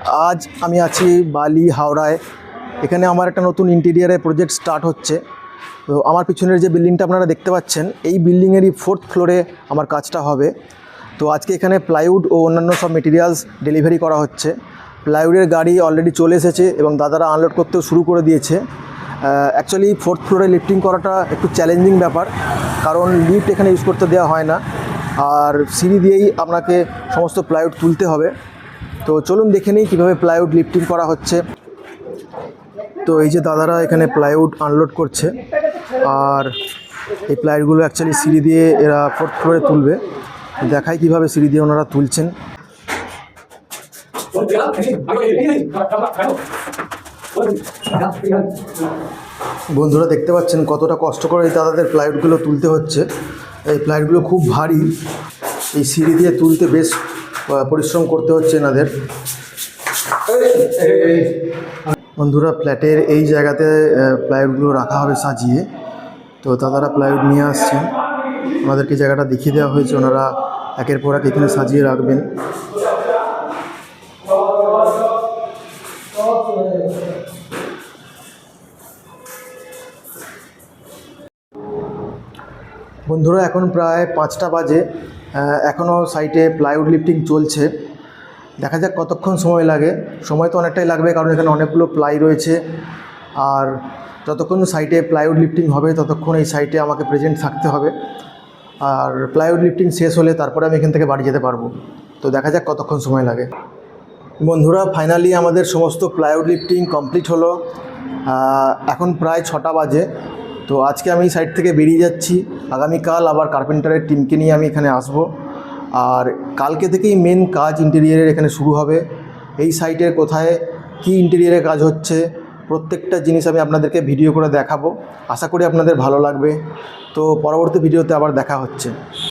আজ আমি আছি বালি হাওড়ায়। এখানে আমার একটা নতুন ইন্টেরিয়ারের প্রজেক্ট স্টার্ট হচ্ছে। তো আমার পিছনের যে বিল্ডিংটা আপনারা দেখতে পাচ্ছেন, এই বিল্ডিংয়েরই 4th ফ্লোরে আমার কাজটা হবে। তো আজকে এখানে প্লাইউড ও অন্যান্য সব মেটেরিয়ালস ডেলিভারি করা হচ্ছে। প্লাইউডের গাড়ি অলরেডি চলে এসেছে এবং দাদারা আনলোড করতেও শুরু করে দিয়েছে। অ্যাকচুয়ালি 4th ফ্লোরে লিফটিং করাটা একটু চ্যালেঞ্জিং ব্যাপার, কারণ লিফট এখানে ইউজ করতে দেওয়া হয় না, আর সিঁড়ি দিয়েই আপনাকে সমস্ত প্লাইউড তুলতে হবে। তো চলুন দেখে নিই কীভাবে প্লাইউড লিফটিং করা হচ্ছে। তো এই যে দাদারা এখানে প্লাইউড আনলোড করছে, আর এই প্লাইউডগুলো অ্যাকচুয়ালি সিঁড়ি দিয়ে এরা 4th ফ্লোরে তুলবে। দেখায় কীভাবে সিঁড়ি দিয়ে ওনারা তুলছেন। বন্ধুরা দেখতে পাচ্ছেন কতটা কষ্ট করে এই দাদাদের প্লাইউডগুলো তুলতে হচ্ছে। এই প্লাইউডগুলো খুব ভারী, এই সিঁড়ি দিয়ে তুলতে বেশ পরিশ্রম করতে হচ্ছে এনাদের। বন্ধুরা ফ্ল্যাটের এই জায়গাতে প্লাইউডগুলো রাখা হবে সাজিয়ে। তো দাদারা প্লাইউড নিয়ে আসছেন, আমাদেরকে জায়গাটা দেখিয়ে দেওয়া হয়েছে, ওনারা একের পর এক এখানে সাজিয়ে রাখবেন। বন্ধুরা এখন প্রায় 5টা বাজে, এখনও সাইটে প্লাইউড লিফটিং চলছে। দেখা যাক কতক্ষণ সময় লাগে। সময় তো অনেকটাই লাগবে, কারণ এখানে অনেকগুলো প্লাই রয়েছে। আর যতক্ষণ সাইটে প্লাইউড লিফটিং হবে ততক্ষণ এই সাইটে আমাকে প্রেজেন্ট থাকতে হবে। আর প্লাইউড লিফটিং শেষ হলে তারপরে আমি এখান থেকে বাড়ি যেতে পারবো। তো দেখা যাক কতক্ষণ সময় লাগে। বন্ধুরা ফাইনালি আমাদের সমস্ত প্লাইউড লিফটিং কমপ্লিট হলো। এখন প্রায় 6টা বাজে। তো আজকে আমি সাইট থেকে বেরিয়ে যাচ্ছি। আগামীকাল আবার কার্পেন্টারের টিমকে নিয়ে আমি এখানে আসব। আর কালকে থেকেই মেন কাজ ইন্টেরিয়ারের এখানে শুরু হবে। এই সাইটের কোথায় কি ইন্টেরিয়ারের কাজ হচ্ছে প্রত্যেকটা জিনিস আমি আপনাদেরকে ভিডিও করে দেখাবো। আশা করি আপনাদের ভালো লাগবে। তো পরবর্তী ভিডিওতে আবার দেখা হচ্ছে।